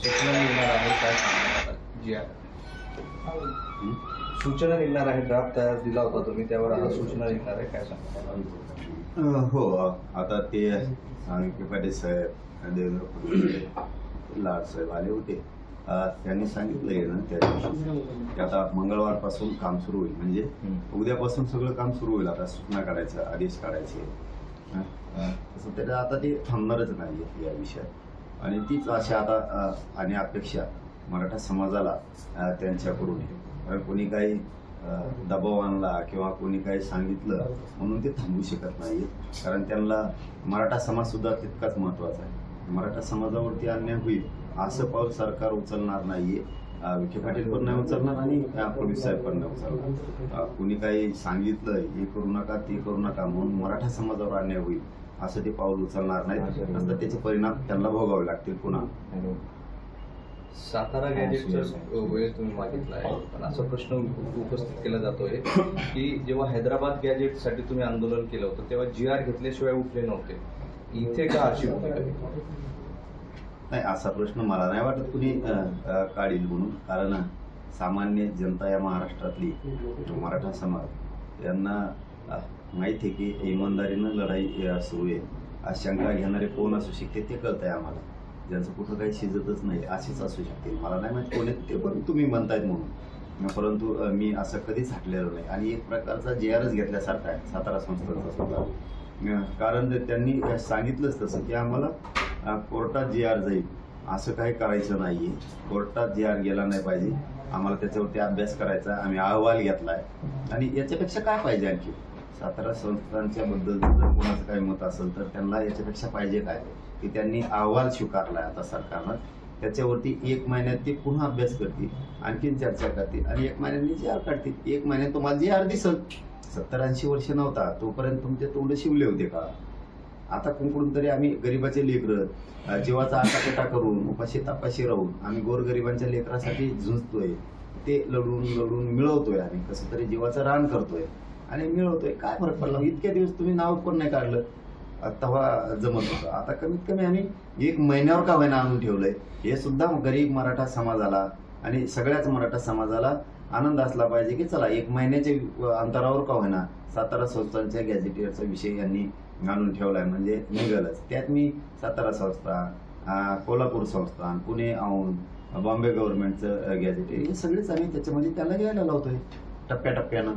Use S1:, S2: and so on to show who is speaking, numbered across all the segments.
S1: सूचना निघणार आहे काय सांगणार जी आहे सूचना निघणार आहे, ड्राफ्ट तयार दिला होता तुम्ही, त्यावर आता सूचना निघणार आहे काय सांगणार?
S2: हो, आता ते विखे पाटील साहेब, देवेंद्र फडणवीस, लाड साहेब आले होते. त्यांनी सांगितलंय ना त्या दिवशी की आता मंगळवारपासून काम सुरू होईल, म्हणजे उद्यापासून सगळं काम सुरू होईल. आता सूचना काढायचं, आदेश काढायचे, तसं त्याला आता ते थांबणारच नाही या विषयात. आणि तीच आशा आता आणि अपेक्षा मराठा समाजाला त्यांच्याकडून आहे. कारण कोणी काही दबाव आणला किंवा कोणी काही सांगितलं म्हणून ते थांबू शकत नाही. कारण त्यांना मराठा समाज सुद्धा तितकाच महत्त्वाचा आहे. मराठा समाजावरती अन्याय होईल असं पाऊल सरकार उचलणार नाहीये. विखे पाटील पण नाही उचलणार आणि फडणवीस साहेब पण नाही उचलणार. कोणी काही सांगितलं हे करू नका ते करू नका म्हणून मराठा समाजावर अन्याय होईल असं ते पाऊल उचलणार नाहीत. नंतर त्याचे परिणाम त्यांना भोगावे लागतील. पुन्हा
S1: सातारा गॅजेटचा वेळ तुम्ही मागितला आहे, पण असा प्रश्न उपस्थित केला जातोय की जेव्हा हैदराबाद गॅजेटसाठी तुम्ही आंदोलन केलं होतं तेव्हा GR घेतल्याशिवाय उठले नव्हते, इथे का अशी भूमिका?
S2: नाही, असा प्रश्न मला नाही वाटत कुणी काढील म्हणून. कारण सामान्य जनता या महाराष्ट्रातली मराठा समाज यांना माहिती आहे की इमानदारीनं लढाई सुरू आहे. आज शंका घेणारे कोण असू शकते ते कळत आहे आम्हाला. ज्यांचं कुठं काही शिजतच नाही अशीच असू शकते. मला नाही माहिती कोण आहेत ते, पण तुम्ही म्हणतायत म्हणून. परंतु मी असं कधीच हटलेलो नाही आणि एक प्रकारचा GRच घेतल्यासारखा आहे सातारा संस्थांचा सुद्धा. कारण त्यांनी सांगितलंच तसं की आम्हाला कोर्टात GR जाईल असं काही करायचं नाही आहे. कोर्टात GR गेला नाही पाहिजे, आम्हाला त्याच्यावरती अभ्यास करायचा. आम्ही अहवाल घेतला आहे आणि याच्यापेक्षा काय पाहिजे आणखी? सातारा संस्थांच्या बद्दल जर कोणाचं काही मत असेल तर त्यांना याच्यापेक्षा पाहिजे काय की त्यांनी अहवाल स्वीकारलाय आता सरकारनं. त्याच्यावरती 1 महिन्यात ते पुन्हा अभ्यास करतील, आणखीन चर्चा करतील आणि 1 महिन्याने GR काढतील. 1 महिन्यात तुम्हाला GR दिसल. 70-80 वर्ष नव्हता तोपर्यंत तुमचे तोंड शिवले होते का? आता कुंकडून तरी आम्ही गरिबाचे लेकरं जीवाचा आटापिटा करून उपाशी तापाशी राहून आम्ही गोरगरिबांच्या लेकरासाठी झुंजतोय. ते लढून लढून मिळवतोय आणि कसं तरी जीवाचं रान करतोय आणि मिळवतोय. काय फरक पडला? इतक्या दिवस तुम्ही नाव पण नाही काढलं, तेव्हा जमत होतं. आता कमीत कमी आम्ही 1 महिन्यावर का होईना आणून ठेवलंय. हे सुद्धा गरीब मराठा समाजाला आणि सगळ्याच मराठा समाजाला आनंद असला पाहिजे की चला 1 महिन्याच्या अंतरावर का होईना सातारा संस्थांच्या गॅजेटियरचा विषय यांनी आणून ठेवलाय, म्हणजे निघालच. त्यात मी सातारा संस्थान, कोल्हापूर संस्थान, पुणे औंध, बॉम्बे गव्हर्नमेंटचं गॅजेटियर हे सगळेच आम्ही त्याच्यामध्ये त्याला घ्यायला लावतोय टप्प्याटप्प्यानं.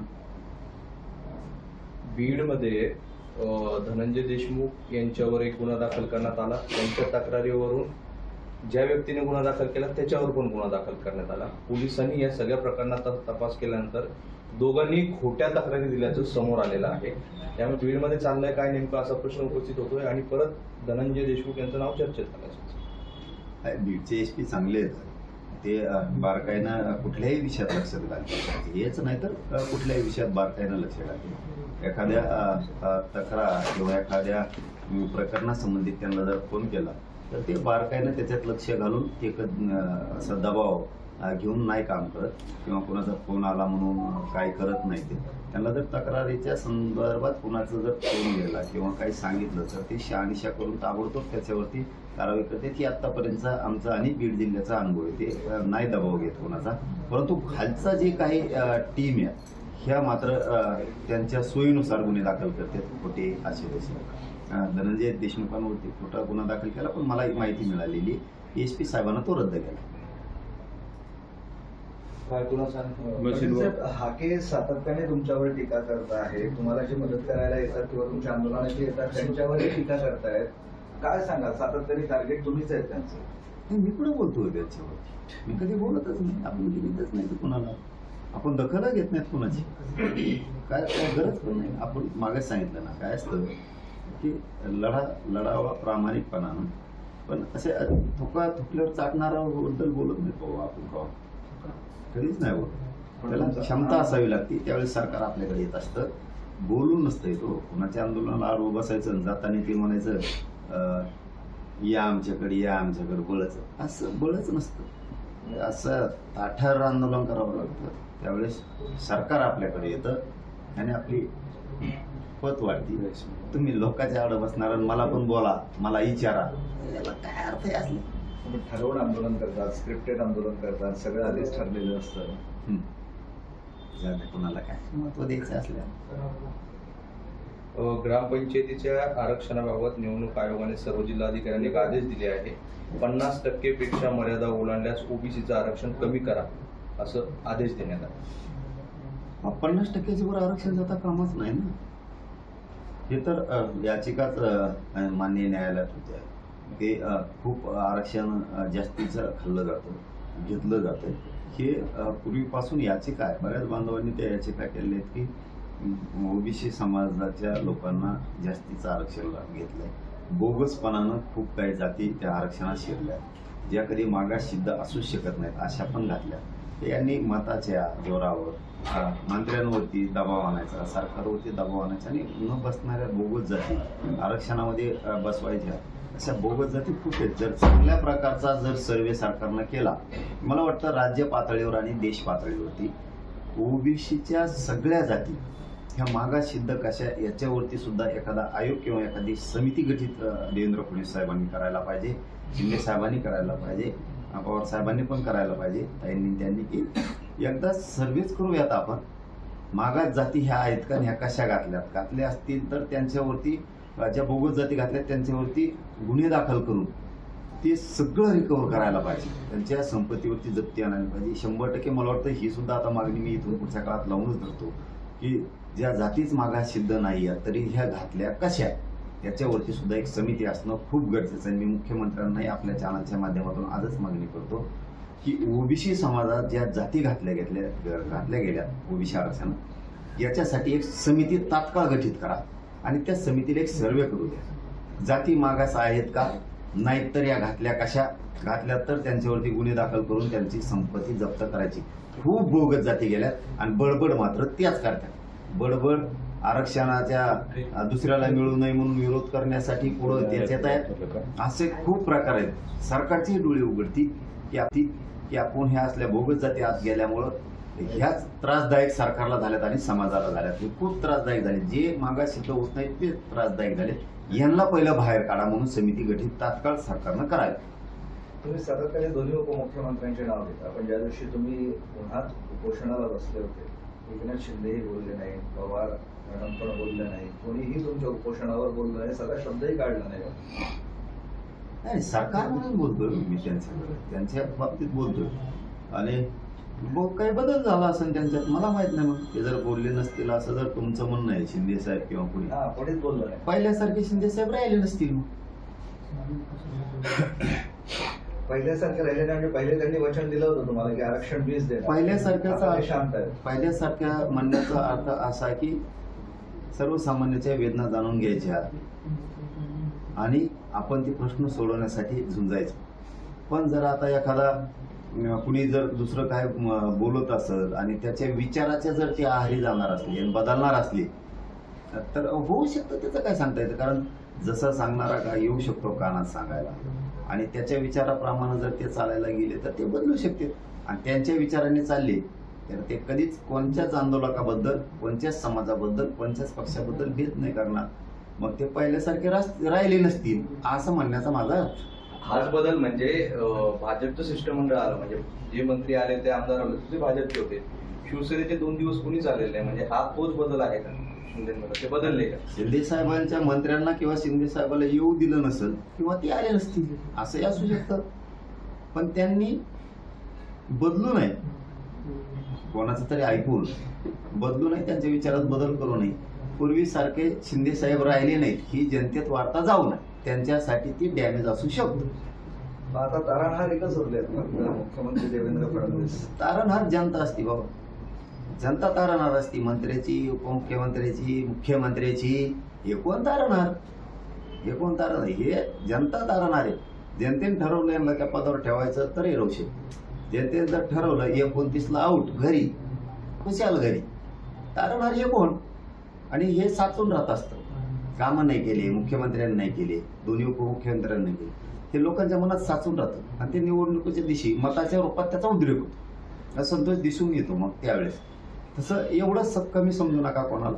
S1: बीडमध्ये धनंजय देशमुख यांच्यावर एक गुन्हा दाखल करण्यात आला. त्यांच्या तक्रारीवरून ज्या व्यक्तीने गुन्हा दाखल केला त्याच्यावर पण गुन्हा दाखल करण्यात आला. पोलिसांनी या सगळ्या प्रकरणाचा तपास केल्यानंतर दोघांनी खोट्या तक्रारी दिल्याचं समोर आलेलं आहे. त्यामुळे बीडमध्ये चाललंय काय नेमकं असा प्रश्न उपस्थित होतोय आणि परत धनंजय देशमुख यांचं नाव चर्चेत आलं.
S2: बीडचे SP चांगले आहेत. ते बारकाईनं कुठल्याही विषयात लक्षात घालतात. हेच नाही तर कुठल्याही विषयात बारकाईनं लक्ष घालतात. एखाद्या तक्रार किंवा एखाद्या प्रकरणासंबंधित त्यांना जर फोन केला तर ते बारकाईनं त्याच्यात लक्ष घालून एक असा दबाव घेऊन नाही काम करत किंवा कोणाचा फोन आला म्हणून काय करत नाही. ते त्यांना जर तक्रारीच्या संदर्भात कोणाचं जर फोन गेला किंवा काही सांगितलं तर ते शहानिशा करून ताबडतोब त्याच्यावरती कारवाई करते. की आत्तापर्यंतचा आमचा आणि बीड जिल्ह्याचा अनुभव आहे. ते नाही दबाव घेत कोणाचा. परंतु खालचा जे काही टीम आहे ह्या मात्र त्यांच्या सोयीनुसार गुन्हे दाखल करतात, खोटे असे तसे. धनंजय देशमुखांवरती खोटा गुन्हा दाखल केला, पण मला माहिती मिळालेली SP साहेबांना तो रद्द केला.
S3: हाके सातत्याने तुमच्यावर टीका करत आहे. तुम्हाला जी मदत करायला येतात किंवा तुमच्या आंदोलनाची येतात त्यांच्यावरही टीका करतायत. काय सांगाल? सातत्याने टार्गेट तुम्हीच आहेत त्यांचं.
S2: मी कुठं बोलतोय त्याच्यावर? मी कधी बोलतच नाही. आपण लिहितच नाही तर कुणाला आपण दखलच घेत नाहीत कुणाची. काय गरज पण नाही. आपण मागेच सांगितलं ना काय असतं की लढावा प्रामाणिकपणानं, पण असे थुकल्यावर चाटणाऱ्याबद्दल बोलत नाही पाहू आपण का कधीच नाही बोलत. त्याला क्षमता असावी लागते. त्यावेळेस सरकार आपल्याकडे येत असतं. बोलून नसतं येतो. कुणाच्या आंदोलनाला आडवं बसायचं जाताना ते म्हणायचं या आमच्याकडे बळच, असं बळच नसतं. असं ताठार आंदोलन करावं लागतं. त्यावेळेस सरकार आपल्याकडे येतं आणि आपली पत वाढती. तुम्ही लोकांच्या आड बसणार मला पण बोला, मला विचारा, याला काय अर्थ आहे? असले
S3: तुम्ही ठरवून आंदोलन करतात, स्क्रिप्टेड आंदोलन करतात, सगळं आधीच ठरलेलं असतं.
S2: जाते कोणाला काय महत्व द्यायचं असल्या
S1: ग्रामपंचायतीच्या आरक्षणाबाबत निवडणूक आयोगाने सर्व जिल्हाधिकाऱ्यांनी एक आदेश दिले आहे. 50% पेक्षा मर्यादा ओलांडल्यास ओबीसीचं आरक्षण कमी करा असं आदेश देण्यात आला.
S2: 50%च्या वर आरक्षण जाता कामच नाही ना. हे तर याचिकाच माननीय न्यायालयात होत्या की खूप आरक्षण जास्तीचं खाल्लं जातं, घेतलं जातं. हे पूर्वीपासून याचिका आहे. बऱ्याच बांधवांनी त्या याचिका केल्या आहेत की ओबीसी समाजाच्या लोकांना जास्तीचं आरक्षण घेतलंय. बोगसपणानं खूप काही जाती त्या आरक्षणात शिरल्या, ज्या कधी मागाससिद्ध असूच शकत नाहीत अशा पण घातल्या. यांनी मताच्या जोरावर मंत्र्यांवरती दबाव आणायचा, सरकारवरती दबाव आणायचा आणि न बसणाऱ्या बोगस जाती आरक्षणामध्ये बसवायच्या. अशा बोगस जाती खूप आहेत. जर चांगल्या प्रकारचा जर सर्वे सरकारनं केला, मला वाटतं राज्य पातळीवर आणि देश पातळीवरती ओबीसीच्या सगळ्या जाती ह्या मागास सिद्ध कशा याच्यावरती सुद्धा एखादा आयोग किंवा एखादी समिती गठीत देवेंद्र फडणवीस साहेबांनी करायला पाहिजे, शिंदे साहेबांनी करायला पाहिजे, पवार साहेबांनी पण करायला पाहिजे, ताईंनी त्यांनी की एकदा सर्वेच करूयात आपण. मागास जाती ह्या आहेत का, ह्या कशा घातल्या असतील तर त्यांच्यावरती ज्या बोगस जाती घातल्यात त्यांच्यावरती गुन्हे दाखल करून ते सगळं रिकव्हर करायला पाहिजे. त्यांच्या संपत्तीवरती जप्ती आणायला पाहिजे. 100% मला वाटतं ही सुद्धा आता मागणी मी इथून पुढच्या काळात लावूनच धरतो की ज्या जातीच मागास सिद्ध नाही आहेत तरी ह्या घातल्या कशा, याच्यावरती सुद्धा एक समिती असणं खूप गरजेचं आहे. मी मुख्यमंत्र्यांनाही आपल्या चॅनलच्या माध्यमातून आजच मागणी करतो की ओबीसी समाजात ज्या जाती घातल्या गेल्या ओबीसी आरक्षणात, याच्यासाठी एक समिती तात्काळ गठीत करा आणि त्या समितीला एक सर्वे करू द्या. जाती मागास आहेत का, नाहीत तर या घातल्या कशा, घातल्या तर त्यांच्यावरती गुन्हे दाखल करून त्यांची संपत्ती जप्त करायची. खूप बोगस जाती गेल्यात आणि बडबड मात्र त्याच करतात. बडबड आरक्षणाच्या दुसऱ्याला मिळू नये म्हणून विरोध करण्यासाठी पुढे त्याच्यात आहेत. असे खूप प्रकार आहेत. सरकारची डोळे उघडती की आपण ह्या असल्या बोगस जाती आत गेल्यामुळं ह्याच त्रासदायक सरकारला झाल्यात आणि समाजाला झाल्यात. हे खूप त्रासदायक झाले. जे मागास सिद्ध होत नाहीत ते त्रासदायक झाले. यांना पहिलं बाहेर काढा म्हणून समिती गठीत तात्काळ सरकारनं करावी.
S3: तुम्ही सातत्याने दोन्ही उपमुख्यमंत्र्यांचे नाव घेता, पण ज्या दिवशी तुम्ही पुन्हा उपोषणाला बसले होते, एकनाथ शिंदेही बोलले नाही, पवार मॅडम पण बोलले नाही, कोणीही तुमच्या उपोषणावर बोललं नाही, सगळा शब्दही काढला नाही.
S2: नाही, सरकार म्हणून बोलतोय मी, त्यांच्या बाबतीत बोलतोय. आणि काही बदल झाला असेल त्यांच्यात, मला माहित नाही. मग ते जर बोलले नसतील असं जर तुमचं म्हणणं आहे शिंदे साहेब किंवा कोणी,
S3: कोणीच बोललं नाही.
S2: पहिल्यासारखे शिंदे साहेब राहिले नसतील.
S3: पहिल्यासारखे राहिले नाही. पहिले त्यांनी वचन दिलं होतं तुम्हाला की आरक्षण 20 देणार.
S2: पहिल्यासारख्या म्हणण्याचा अर्थ असा की सर्वसामान्याच्या वेदना जाणून घ्यायच्या आणि आपण ते प्रश्न सोडवण्यासाठी झुंजायचं. पण जर आता एखादा कुणी जर दुसरं काय बोलत असेल आणि त्याच्या विचाराच्या जर ती आहारी जाणार असली आणि बदलणार असली तर होऊ शकतं. त्याचं काय सांगता येतं, कारण जसं सांगणारा काय येऊ शकतो कानात सांगायला आणि त्याच्या विचाराप्रमाणे जर ते चालायला गेले तर ते बदलू शकते. आणि त्यांच्या विचाराने चालले तर ते कधीच कोणत्याच आंदोलकाबद्दल, कोणत्याच समाजाबद्दल, कोणत्याच पक्षाबद्दल भेद नाही करणार. मग ते पहिल्यासारखे राहिले नसतील असं म्हणण्याचा माझा अर्थ.
S1: हाच बदल म्हणजे भाजपचं शिष्टमंडळ आलं, म्हणजे जे मंत्री आले ते आमदार आले ते भाजपचे होते. शिवसेनेचे 2 दिवस कुणीच आलेले नाही. म्हणजे हा तोच बदल आहे का शिंदेमध्ये, ते बदलले का?
S2: शिंदे साहेबांच्या मंत्र्यांना किंवा शिंदे साहेबांना येऊ दिलं नसेल किंवा ते आले नसतील असंही असू शकतं. पण त्यांनी बदलू नये, कोणाचं तरी ऐकून बदलू नये, त्यांच्या विचारात बदल करू नये. पूर्वीसारखे शिंदे साहेब राहिले नाहीत ही जनतेत वार्ता जाऊ नये, त्यांच्यासाठी ती डॅमेज असू शकतो.
S3: आता तारणहार एकच उरले मुख्यमंत्री देवेंद्र फडणवीस.
S2: तारणहार जनता असती बाबा, जनता तारणहार असती. मंत्र्याची, उपमुख्यमंत्र्याची, मुख्यमंत्र्याची एकूण तारणहार, एकूण तारणहार हे जनता तारणहार आहे. जनतेने ठरवलं यांना त्या पदावर ठेवायचं तर हे रोषे. जनतेने जर ठरवलं 29ला आऊट, घरी खुशाल घरी, तारणहार हे कोण. आणि हे साचून राहत असतं. कामं नाही केले, मुख्यमंत्र्यांनी नाही केले, दोन्ही उपमुख्यमंत्र्यांनी नाही केले, हे लोकांच्या मनात साचून राहतं आणि ते निवडणुकीच्या दिवशी मताच्या रूपात त्याचा उद्रेक होतो, असंतोष दिसून येतो. मग त्यावेळेस तसं एवढंच कमी समजू नका कोणाला.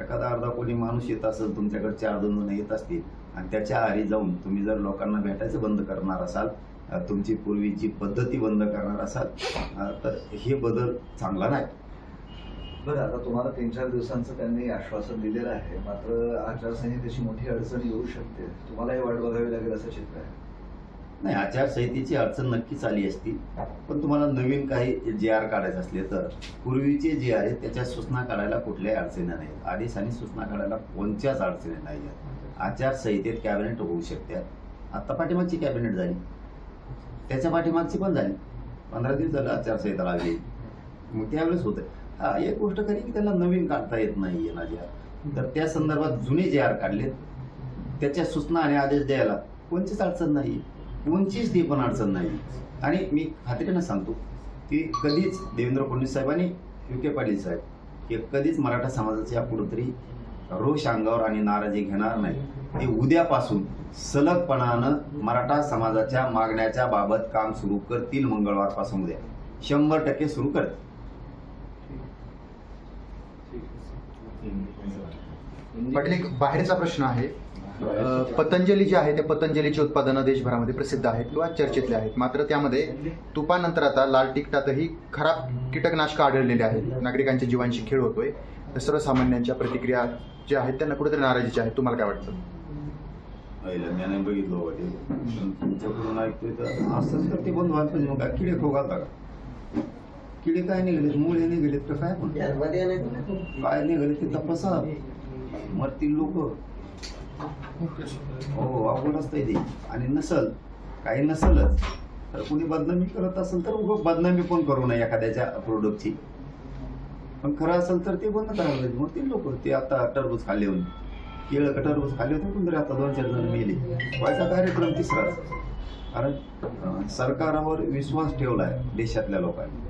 S2: एखादा अर्धा कोणी माणूस येत असेल तुमच्याकडे, 4 जण येत असतील आणि त्याच्या आहारी जाऊन तुम्ही जर लोकांना भेटायचं बंद करणार असाल तुमची पूर्वीची पद्धती बंद करणार असाल तर हे बदल चांगला नाही.
S3: बरं, आता तुम्हाला 3-4 दिवसांचं त्यांनी आश्वासन दिलेलं आहे, मात्र आचारसंहितेची मोठी अडचण येऊ शकते. तुम्हाला हे वाट बघावी लागेल असं चित्र आहे.
S2: नाही, आचारसंहितेची अडचण नक्कीच आली असती, पण तुम्हाला नवीन काही जे आर काढायचे असले तर पूर्वीचे जे आहे त्याच्या सूचना काढायला कुठल्याही अडचणी नाहीत. आदेश आणि सूचना काढायला कोणत्याच अडचणी नाही आहेत. आचारसंहितेत कॅबिनेट होऊ शकतात. आता पाठीमागची कॅबिनेट झाली, त्याच्या पाठीमागची पण झाली. 15 दिवस झालं आचारसंहिता लागली, मग त्यावेळेस होतं. हा, एक गोष्ट खरी की त्यांना नवीन काढता येत नाहीये ना जे आर, तर त्या संदर्भात जुने जे आर काढले त्याच्या सूचना आणि आदेश द्यायला कोणतीच अडचण नाही, कोणचीच ती पण अडचण नाही. आणि मी खात्रीनं सांगतो की कधीच देवेंद्र फडणवीस साहेब आणि विखे पाटील साहेब हे कधीच मराठा समाजाच्या पुढे रोष अंगावर आणि नाराजी घेणार नाही. ते उद्यापासून सलगपणानं मराठा समाजाच्या मागण्याच्या बाबत काम सुरू करतील. मंगळवारपासून उद्या 100% सुरू करतील.
S4: पाटील, एक बाहेरचा प्रश्न आहे. पतंजली जे आहे ते पतंजलीची उत्पादनं देशभरामध्ये प्रसिद्ध आहेत किंवा चर्चेतले आहेत, मात्र त्यामध्ये तुपानंतर आता लाल तिखटातही खराब कीटकनाशकं आढळलेली आहेत. नागरिकांच्या जीवांशी खेळ होतोय. तर सर्वसामान्यांच्या प्रतिक्रिया ज्या आहेत त्यांना कुठेतरी नाराजीच्या आहेत. तुम्हाला काय वाटतं?
S2: पहिल्यांदा बघितलं वाटेल, तुमच्याकडून ऐकतोय तर असंच तर ते बंद व्हायला पाहिजे. मग काय किडे खो घालता का? किडे काय निघालेत, मुळे निघालेत का काय पण काय निघाले ते तपासा, मरतील लोक. हो, अवघड असतंय ते. आणि नसल काही नसलच तर कुणी बदनामी करत असेल तर उगाच बदनामी पण करू नये एखाद्याच्या प्रोडक्टची. पण खरं असेल तर ते बंद करायला पाहिजे. मग ते लोक ते आता टरबूज खाल्ले होते, केळं का टरबूज खाल्ले होते, पण तरी आता 2-4 जण मेले. व्हायचा कार्यक्रम तिसराच. कारण सरकारवर विश्वास ठेवलाय देशातल्या लोकांनी.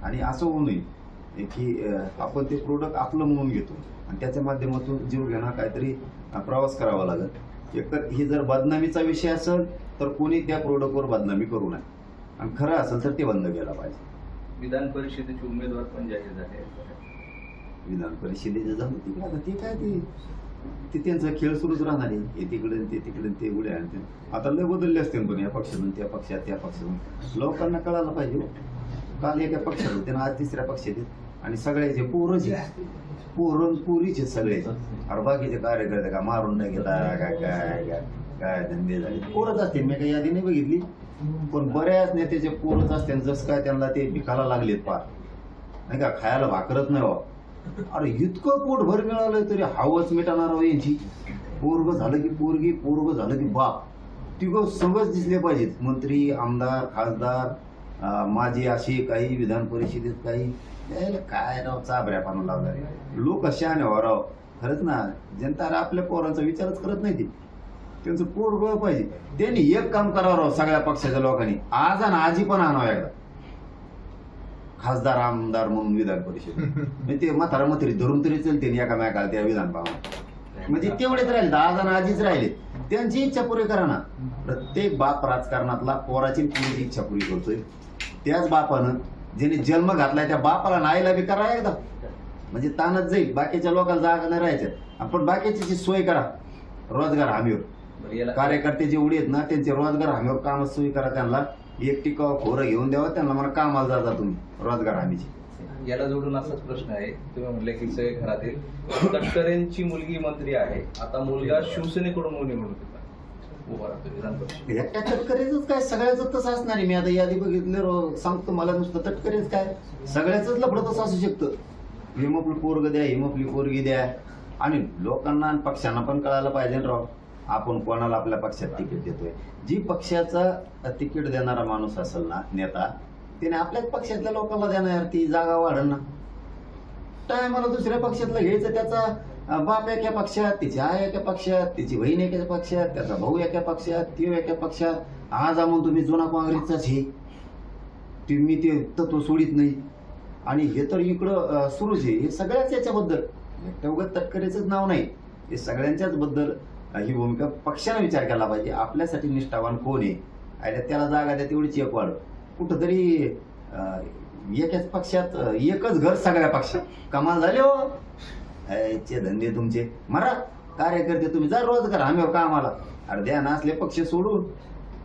S2: आणि असं होऊ नये की आपण ते प्रोडक्ट आपलं म्हणून घेतो आणि त्याच्या माध्यमातून जीव घेणार काहीतरी प्रवास करावा लागेल. एकतर ही जर बदनामीचा विषय असेल तर कोणी त्या प्रोडक्टवर बदनामी करू नये, आणि खरं असेल तर ते बंद केला पाहिजे.
S1: विधान परिषदेचे उमेदवार पण जाहीर झाले आहेत.
S2: विधान परिषदेचे जाऊन तिकडे आता ते काय ते त्यांचा खेळ सुरूच राहणार आहे. हे तिकडे ते तिकडे ते उड्या आणते. आता लय बदलले असते पण या पक्षातून त्या पक्षात त्या पक्षातून. लोकांना कळायला पाहिजे. काल एका पक्षात होते ना, आज तिसऱ्या पक्षात आहेत. आणि सगळ्याचे पोरचे पुरीचे सगळे. अरे बाकीचे कार्यकर्ते का मारून नाही घेता काय काय काय काय धंदे झाले, पोरच असते. मी काही यादी नाही बघितली, पण बऱ्याच नेत्याचे पोरच असते. जसं काय त्यांना ते भिकायला लागलेत पार, नाही का, खायला भाकरत नाही. अरे इतकं पोटभर मिळालं तरी हावच मिटाणार हो यांची. पोरग झालं की पोरगी, पोरग झालं की बाप, तिघं सगळंच दिसले पाहिजेत. मंत्री, आमदार, खासदार, माझी अशी काही विधान परिषदेत काही काय राव चाबऱ्या पानं लावला. लोक शहाणे व्हावं खरंच ना. जनता आपल्या पोरांचा विचारच करत नाही. त्यांचं पोरग पाहिजे. त्यांनी एक काम करावं राव सगळ्या पक्षाच्या लोकांनी, आज आणि आजी पण आणावं एकदा खासदार आमदार म्हणून विधान परिषद. म्हणजे ते म्हातारा म्हातारी धरून तरी चलते एकामेकाला त्या विधान भवनात. म्हणजे तेवढेच राहिले, आज आणि आजीच राहिले. त्यांची इच्छा पुरी करा ना. प्रत्येक बाप राजकारणातला पोराची पुरीची इच्छा पुरी करतोय. त्याच बापानं ज्याने जन्म घातलाय त्या बापाला नाईला बी करा एकदा, म्हणजे ताणच जाईल. बाकीच्या लोकांना जागा नाही राहायचं. आपण बाकीची सोय करा रोजगार हमीवर. कार्यकर्ते जे उडी आहेत ना त्यांचे रोजगार हमीवर काम सोयी करा. त्यांना एक टिकाव खोरं घेऊन द्यावं, त्यांना मला कामाला जाता तुम्ही रोजगार हमीची.
S1: याला जोडून असाच प्रश्न आहे. तुम्ही म्हटले की सगळे घरातील तटकरेंची मुलगी मंत्री आहे, आता मुलगा शिवसेनेकडून निवडणुकीत उभा राहतो विधान परिषद.
S2: एकट्या तटकरेच काय सगळ्याच तसं असणार आहे. मी आता यादी बघितलं सांगतो, मला नुसतं तटकरेच काय सगळ्याच लफडं तसं असू शकतं. हिम आपलं पोरग द्या, हिम आपली पोरगी द्या. आणि लोकांना आणि पक्षांना पण कळायला पाहिजे राव आपण कोणाला आपल्या पक्षात तिकीट देतोय. जी पक्षाचा तिकीट देणारा माणूस असेल ना, नेता, त्याने आपल्याच पक्षातल्या लोकांना देणार. ती जागा वाढेल ना. टायमाला दुसऱ्या पक्षातला घ्यायचं. त्याचा बाप एका पक्षात, तिची आई एका पक्षात, तिची बहीण एका पक्षात, त्याचा भाऊ एका पक्षात, ती एका पक्षात. आज म्हणून तुम्ही जुना काँग्रेसचाच हे तुम्ही ते तत्व सोडित नाही. आणि हे तर इकडं सुरूच आहे. हे सगळ्याच याच्याबद्दल तेवढं तटकरेचंच नाव नाही, हे सगळ्यांच्याच बद्दल ही भूमिका पक्षाने विचार केला पाहिजे. आपल्यासाठी निष्ठावान कोण आहे, आणि त्याला जागा द्या तेवढीच एक वाढ. कुठंतरी एकाच पक्षात एकच घर सगळ्या पक्षात कमाल झाले हो. चे धंदे तुमचे मरा. कार्यकर्ते तुम्ही जा रोजगार हमीवर कामाला. अरे द्या ना असले पक्ष सोडून.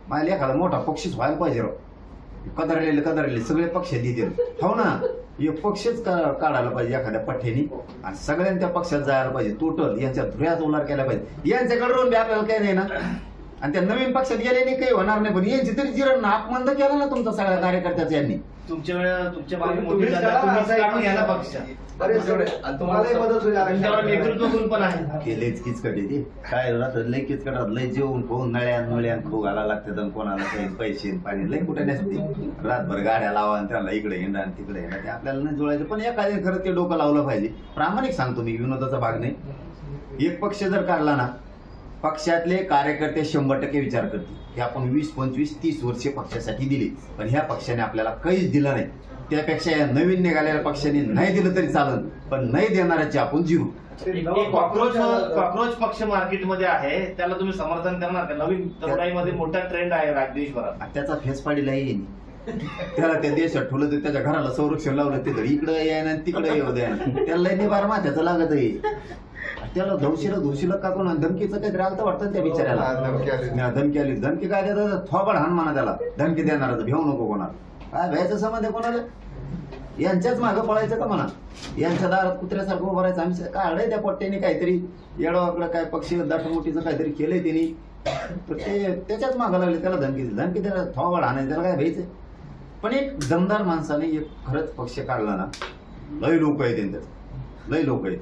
S2: मला एखादा मोठा पक्षीच व्हायला पाहिजे राव. कदरलेले सगळे पक्ष देतील. हो ना, एक पक्षच काढायला पाहिजे एखाद्या पठ्ठ्यानी आणि सगळ्यांनी त्या पक्षात जायला पाहिजे. टोटल यांच्या धुऱ्यात उलार केला पाहिजे. यांच्याकडे रोन बी आपल्याला काही नाही ना, आणि त्या नवीन पक्षात गेल्याने काही होणार नाही. पण यांची तरी जिरण अपमान तर केला ना तुमचा सगळ्या कार्यकर्त्याचा यांनी.
S5: तुमच्या मागे मोठी
S3: तुम्हीच
S5: जागा,
S3: करा,
S5: तुम्हीच
S3: असा एक
S5: काढून घ्या ना पक्ष.
S3: बरेच एवढे. आणि तुम्हालाही मदत होईल
S5: तुमच्यावर
S3: आरक्षण.
S5: नेतृत्व गुण पण आहे.
S2: केलेच किचकट आहे ते. काय राहतात लय किचकटात, लय जेवून खाऊन नळ्यान खाऊ घाला लागतात. आणि कोणाला काही पैसे आणि पाणी लय कुठे नसते. रातभर गाड्या लावा आणि त्याला इकडे हिंडा आणि तिकडे हिंडा, ते आपल्याला नाही जुळायचं. पण एखाद्या खरं ते डोकं लावलं पाहिजे. प्रामाणिक सांगतो मी, विनोदाचा भाग नाही. एक पक्ष जर काढला ना, पक्षातले कार्यकर्ते 100% विचार करतील की आपण 20, 25, 30 वर्षे पक्षासाठी दिली, पण ह्या पक्षाने आपल्याला काहीच दिलं नाही. त्यापेक्षा या नवीन निघालेल्या पक्षाने नाही दिलं तरी चालेल, पण नाही देणाऱ्याची आपण जिरू.
S5: एक कॉक्रोच पक्ष मार्केटमध्ये आहे, त्याला तुम्ही समर्थन करणार का? नवीन तरुणाईमध्ये मोठा ट्रेंड आहे देशभरात.
S2: त्याचा फेस पाडीला येईन. त्याला त्या देशात ठेवलं तर त्याच्या घराला संरक्षण लावलं, ते इकडे यायना तिकडे येऊ द्या. त्याला लय निबार माथ्याचं लागत आहे. त्याला धवशीला का कोण धमकीचं काहीतरी आलं वाटतं त्या बिचाऱ्याला. धमकी काय देतात? थोबड हाण म्हणा त्याला. धमकी देणार भेऊ नको कोणाला. काय भ्यायचं संबंध आहे कोणाला? यांच्याच मागं पळायचं का म्हणा? यांच्या दारात कुत्र्यासारखं उभं राहायचं. आम्ही काढलंय त्या पोट्ट्याने काहीतरी येडवाकडं काय पक्षी दाटमोटीचं काहीतरी केलंय त्यांनी, तर ते त्याच्याच मागं लागले. त्याला धमकी त्याला थोबड हाणायचं, त्याला काय भ्यायचं? पण एक दमदार माणसाने एक खरंच पक्ष काढला ना, लय लोक आहेत त्यांच्यात, लय लोक आहेत.